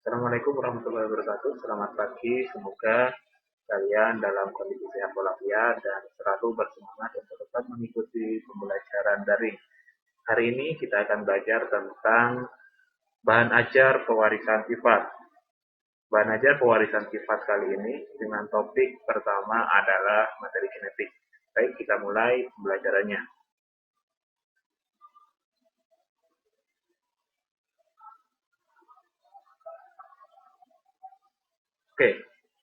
Assalamualaikum warahmatullahi wabarakatuh. Selamat pagi. Semoga kalian dalam kondisi sehat walafiat dan selalu bersemangat untuk tetap mengikuti pembelajaran daring. Hari ini kita akan belajar tentang bahan ajar pewarisan sifat. Bahan ajar pewarisan sifat kali ini dengan topik pertama adalah materi genetik. Baik, kita mulai pembelajarannya. Oke,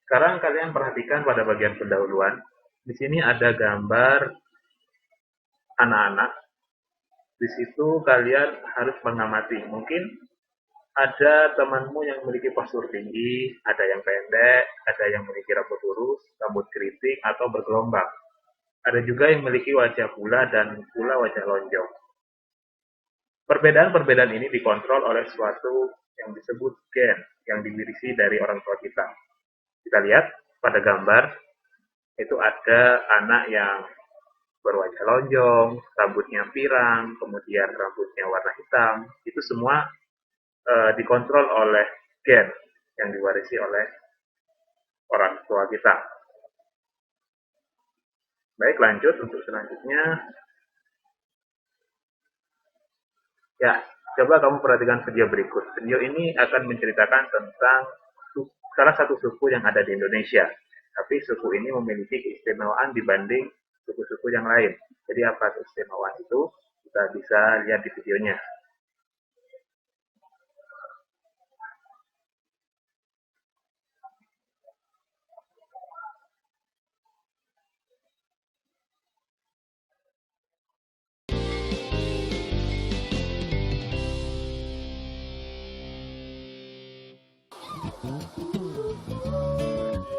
sekarang kalian perhatikan pada bagian pendahuluan. Di sini ada gambar anak-anak. Di situ kalian harus mengamati. Mungkin ada temanmu yang memiliki postur tinggi, ada yang pendek, ada yang memiliki rambut lurus, rambut keriting, atau bergelombang. Ada juga yang memiliki wajah pula dan pula wajah lonjong. Perbedaan-perbedaan ini dikontrol oleh suatu yang disebut gen, yang dimiliki dari orang tua kita. Kita lihat pada gambar, itu ada anak yang berwajah lonjong, rambutnya pirang, kemudian rambutnya warna hitam. Itu semua dikontrol oleh gen yang diwarisi oleh orang tua kita. Baik, lanjut untuk selanjutnya. Ya, coba kamu perhatikan video berikut. Video ini akan menceritakan tentang salah satu suku yang ada di Indonesia. Tapi suku ini memiliki keistimewaan dibanding suku-suku yang lain. Jadi apa keistimewaan itu? Kita bisa lihat di videonya.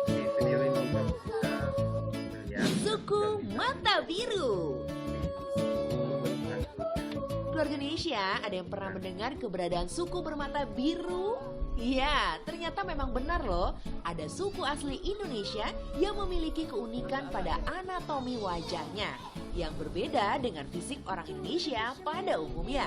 Di video ini kamu bisa melihat Suku Mata Biru. Keluarga Indonesia, ada yang pernah mendengar keberadaan suku bermata biru? Ya, ternyata memang benar loh. Ada suku asli Indonesia yang memiliki keunikan pada anatomi wajahnya yang berbeda dengan fisik orang Indonesia pada umumnya.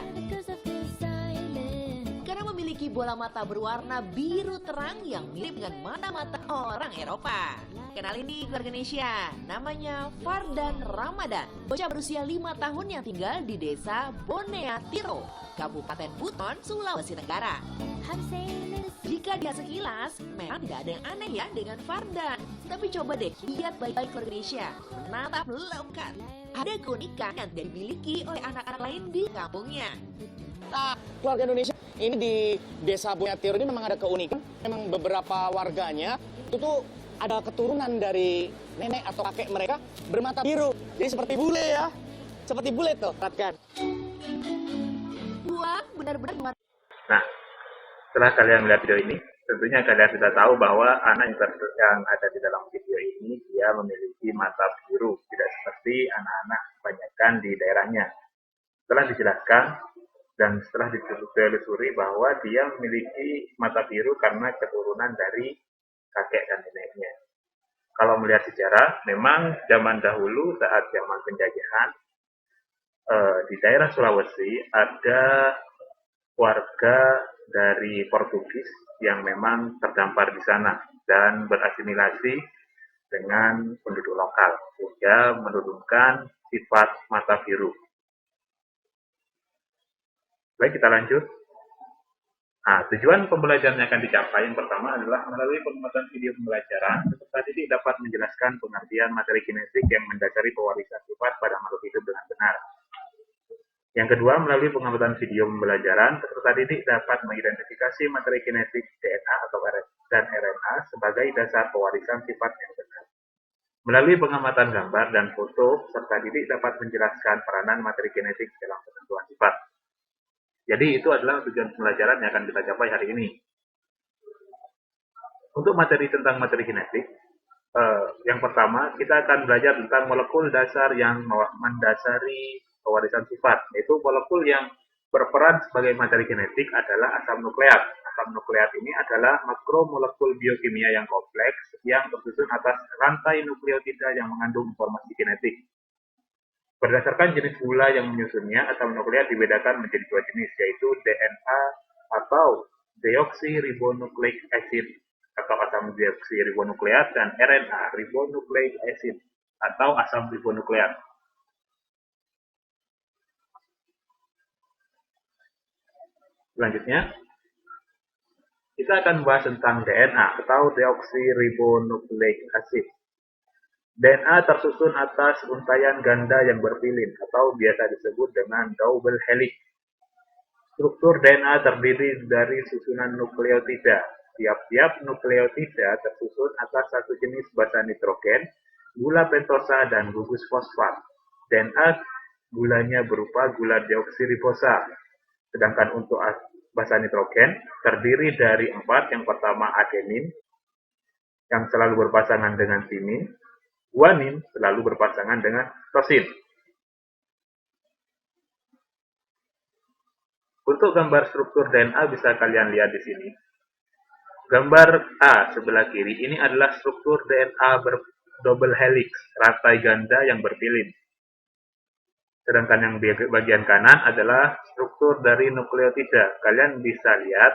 Karena memiliki bola mata berwarna biru terang yang mirip dengan mata-mata orang Eropa. Kenalin nih keluarga Indonesia, namanya Fardan Ramadan. Bocah berusia 5 tahun yang tinggal di desa Boneatiro, Kabupaten Buton, Sulawesi Tenggara. Jika dia sekilas, memang tidak ada yang aneh ya dengan Fardan. Tapi coba deh lihat baik-baik keluarga Indonesia, menatap lengkap. Ada keunikan yang tidak dimiliki oleh anak-anak lain di kampungnya. Nah, keluarga Indonesia ini di desa Boneatiro ini memang ada keunikan. Memang beberapa warganya itu tuh ada keturunan dari nenek atau kakek mereka bermata biru. Jadi seperti bule ya. Seperti bule tuh, perhatikan. Wah, benar-benar. Nah, setelah kalian melihat video ini, tentunya kalian sudah tahu bahwa anak yang ada di dalam video ini dia memiliki mata biru, tidak seperti anak-anak kebanyakan di daerahnya. Setelah dijelaskan dan setelah ditelusuri bahwa dia memiliki mata biru karena keturunan dari kakek dan neneknya. Kalau melihat sejarah, memang zaman dahulu saat zaman penjajahan di daerah Sulawesi ada warga dari Portugis yang memang terdampar di sana dan berasimilasi dengan penduduk lokal sehingga menurunkan sifat mata biru. Baik, kita lanjut. Nah, tujuan pembelajaran yang akan dicapai yang pertama adalah melalui pengamatan video pembelajaran, peserta didik dapat menjelaskan pengertian materi kinetik yang mendasari pewarisan sifat pada makhluk hidup dengan benar. Yang kedua, melalui pengamatan video pembelajaran, peserta didik dapat mengidentifikasi materi kinetik DNA dan RNA sebagai dasar pewarisan sifat yang benar. Melalui pengamatan gambar dan foto, peserta didik dapat menjelaskan peranan materi kinetik dalam penentuan sifat. Jadi itu adalah tujuan pembelajaran yang akan kita capai hari ini. Untuk materi tentang materi kinetik, yang pertama kita akan belajar tentang molekul dasar yang mendasari pewarisan sifat, yaitu molekul yang berperan sebagai materi kinetik adalah asam nukleat. Asam nukleat ini adalah makromolekul biokimia yang kompleks yang tersusun atas rantai nukleotida yang mengandung informasi kinetik. Berdasarkan jenis gula yang menyusunnya, asam nukleat dibedakan menjadi dua jenis, yaitu DNA atau deoksiribonukleik acid atau asam deoksiribonukleat dan RNA ribonukleik acid atau asam ribonukleat. Selanjutnya, kita akan membahas tentang DNA atau deoksiribonukleik acid. DNA tersusun atas untaian ganda yang berpilin atau biasa disebut dengan double helix. Struktur DNA terdiri dari susunan nukleotida. Tiap-tiap nukleotida tersusun atas satu jenis basa nitrogen, gula pentosa, dan gugus fosfat. DNA gulanya berupa gula deoksiribosa. Sedangkan untuk basa nitrogen terdiri dari 4. Yang pertama adenin, yang selalu berpasangan dengan timin. Guanin selalu berpasangan dengan tosin. Untuk gambar struktur DNA bisa kalian lihat di sini. Gambar A sebelah kiri ini adalah struktur DNA double helix, rantai ganda yang berpilin. Sedangkan yang bagian kanan adalah struktur dari nukleotida. Kalian bisa lihat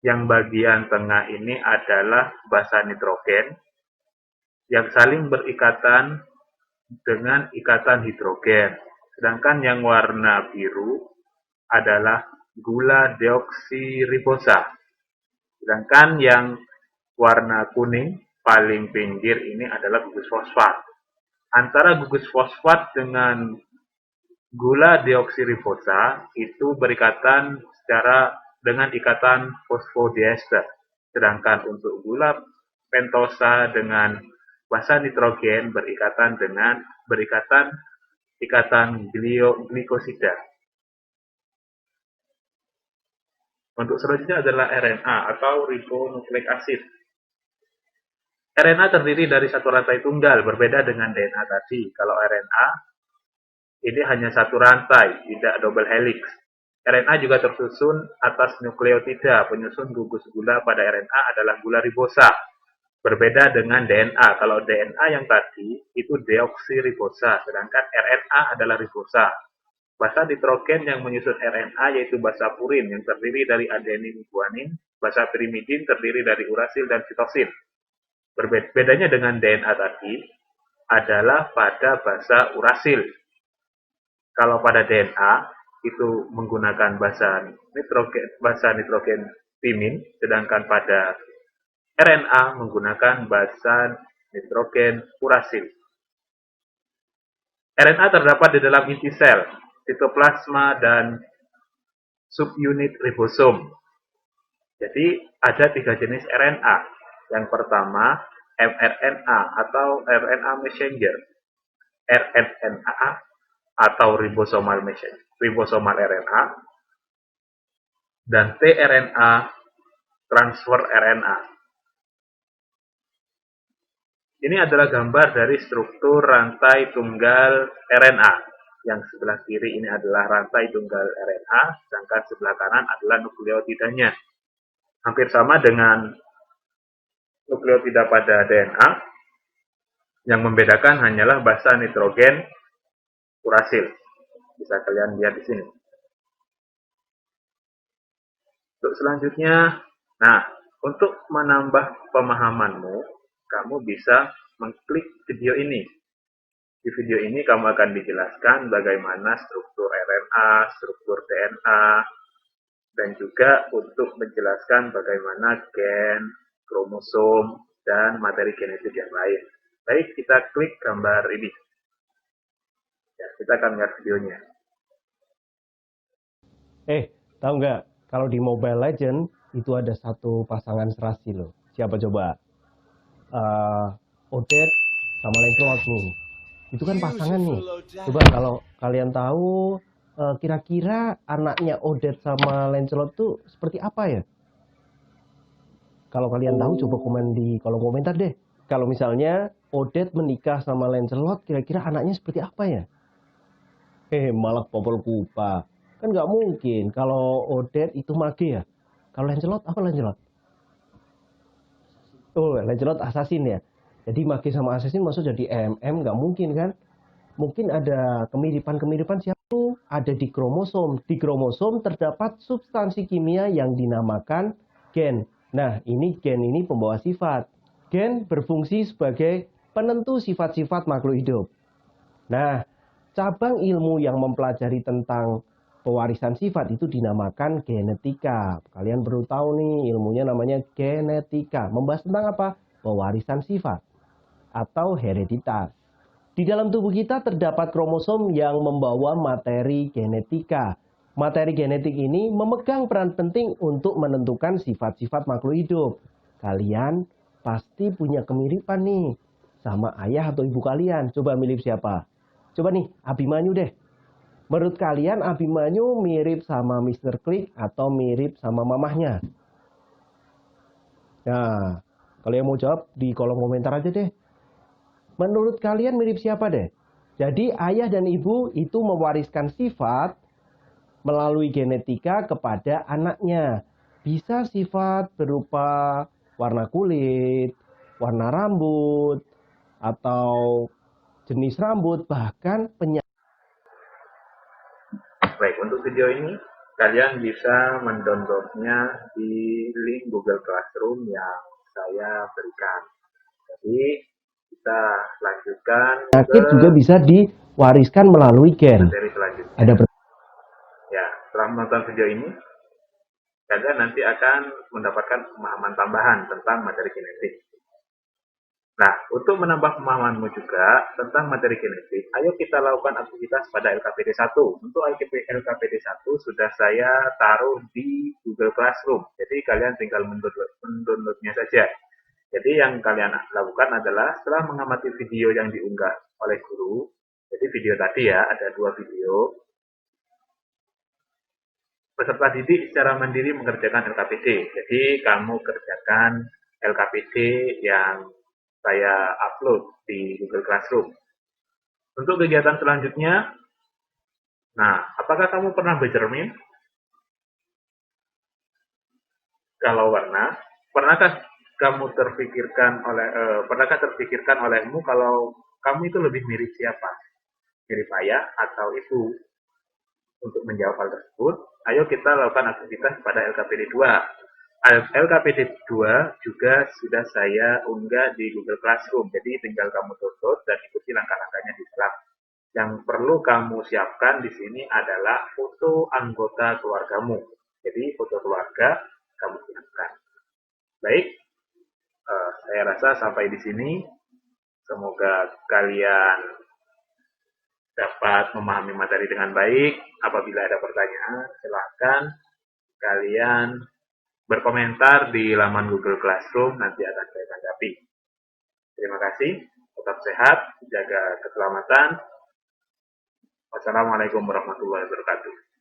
yang bagian tengah ini adalah basa nitrogen yang saling berikatan dengan ikatan hidrogen. Sedangkan yang warna biru adalah gula deoksiribosa. Sedangkan yang warna kuning paling pinggir ini adalah gugus fosfat. Antara gugus fosfat dengan gula deoksiribosa itu berikatan dengan ikatan fosfodiester. Sedangkan untuk gula pentosa dengan basa nitrogen berikatan ikatan glikosida. Untuk selanjutnya adalah RNA atau ribonukleik acid. RNA terdiri dari satu rantai tunggal, berbeda dengan DNA tadi. Kalau RNA ini hanya satu rantai, tidak double helix. RNA juga tersusun atas nukleotida. Penyusun gugus gula pada RNA adalah gula ribosa. Berbeda dengan DNA. Kalau DNA yang tadi itu deoksiribosa, sedangkan RNA adalah ribosa. Basa nitrogen yang menyusun RNA yaitu basa purin yang terdiri dari adenin guanin, basa pirimidin terdiri dari urasil dan sitosin. Bedanya dengan DNA tadi adalah pada basa urasil. Kalau pada DNA itu menggunakan basa nitrogen timin, sedangkan pada RNA menggunakan basa nitrogen urasil. RNA terdapat di dalam inti sel, sitoplasma, dan subunit ribosom. Jadi ada 3 jenis RNA. Yang pertama mRNA atau RNA messenger, rRNA atau ribosomal RNA, dan tRNA transfer RNA. Ini adalah gambar dari struktur rantai tunggal RNA. Yang sebelah kiri ini adalah rantai tunggal RNA, sedangkan sebelah kanan adalah nukleotidanya. Hampir sama dengan nukleotida pada DNA, yang membedakan hanyalah basa nitrogen urasil. Bisa kalian lihat di sini. Untuk selanjutnya, untuk menambah pemahamanmu, kamu bisa mengklik video ini. Di video ini kamu akan dijelaskan bagaimana struktur RNA, struktur DNA, dan juga untuk menjelaskan bagaimana gen, kromosom, dan materi genetik yang lain. Baik, kita klik gambar ini. Ya, kita akan lihat videonya. Tahu nggak? Kalau di Mobile Legends itu ada satu pasangan serasi loh. Siapa coba? Odette sama Lancelot nih. Itu kan pasangan nih. Coba kalau kalian tahu kira-kira anaknya Odette sama Lancelot tuh seperti apa ya? Kalau kalian tahu coba komen di kolom komentar deh. Kalau misalnya Odette menikah sama Lancelot, kira-kira anaknya seperti apa ya? Malah popol kupa. Kan nggak mungkin kalau Odette itu mage ya. Kalau Lancelot apa Lancelot? Oh, Lancelot assassin ya. Jadi mage sama assassin maksud jadi MM nggak mungkin kan? Mungkin ada kemiripan-kemiripan siapa? ada di kromosom. Di kromosom terdapat substansi kimia yang dinamakan gen. Nah, ini gen ini pembawa sifat. Gen berfungsi sebagai penentu sifat-sifat makhluk hidup. Nah, cabang ilmu yang mempelajari tentang pewarisan sifat itu dinamakan genetika. Kalian perlu tahu nih, ilmunya namanya genetika. Membahas tentang apa? Pewarisan sifat atau hereditas. Di dalam tubuh kita terdapat kromosom yang membawa materi genetika. Materi genetik ini memegang peran penting untuk menentukan sifat-sifat makhluk hidup. Kalian pasti punya kemiripan nih sama ayah atau ibu kalian. Coba mirip siapa? Coba nih, Abimanyu deh. Menurut kalian Abimanyu mirip sama Mr. Click atau mirip sama mamahnya? Nah, kalau yang mau jawab di kolom komentar aja deh. Menurut kalian mirip siapa deh? Jadi ayah dan ibu itu mewariskan sifat melalui genetika kepada anaknya. Bisa sifat berupa warna kulit, warna rambut, atau jenis rambut, bahkan penyakit. Baik, untuk video ini kalian bisa mendownloadnya di link Google Classroom yang saya berikan. Jadi kita lanjutkan ke Juga bisa diwariskan melalui gen. materi selanjutnya. Ada Ya, setelah menonton video ini, kalian nanti akan mendapatkan pemahaman tambahan tentang materi genetik. Nah, untuk menambah pemahamanmu juga tentang materi genetik, ayo kita lakukan aktivitas pada LKPD 1. Untuk LKPD 1 sudah saya taruh di Google Classroom. Jadi kalian tinggal mendownloadnya saja. Jadi yang kalian lakukan adalah setelah mengamati video yang diunggah oleh guru, jadi video tadi ya, ada 2 video. Peserta didik secara mandiri mengerjakan LKPD. Jadi kamu kerjakan LKPD yang saya upload di Google Classroom. Untuk kegiatan selanjutnya, nah, apakah kamu pernah bercermin? Kalau warna, pernahkah pernahkah terpikirkan olehmu kalau kamu itu lebih mirip siapa? Mirip ayah atau ibu? Untuk menjawab hal tersebut, ayo kita lakukan aktivitas pada LKPD 2. LKPD 2 juga sudah saya unggah di Google Classroom, jadi tinggal kamu download dan ikuti langkah-langkahnya di dalam. Yang perlu kamu siapkan di sini adalah foto anggota keluargamu. Jadi foto keluarga kamu siapkan. Baik, saya rasa sampai di sini. Semoga kalian dapat memahami materi dengan baik. Apabila ada pertanyaan, silakan kalian berkomentar di laman Google Classroom, nanti akan saya tanggapi. Terima kasih, tetap sehat, jaga keselamatan. Wassalamualaikum warahmatullahi wabarakatuh.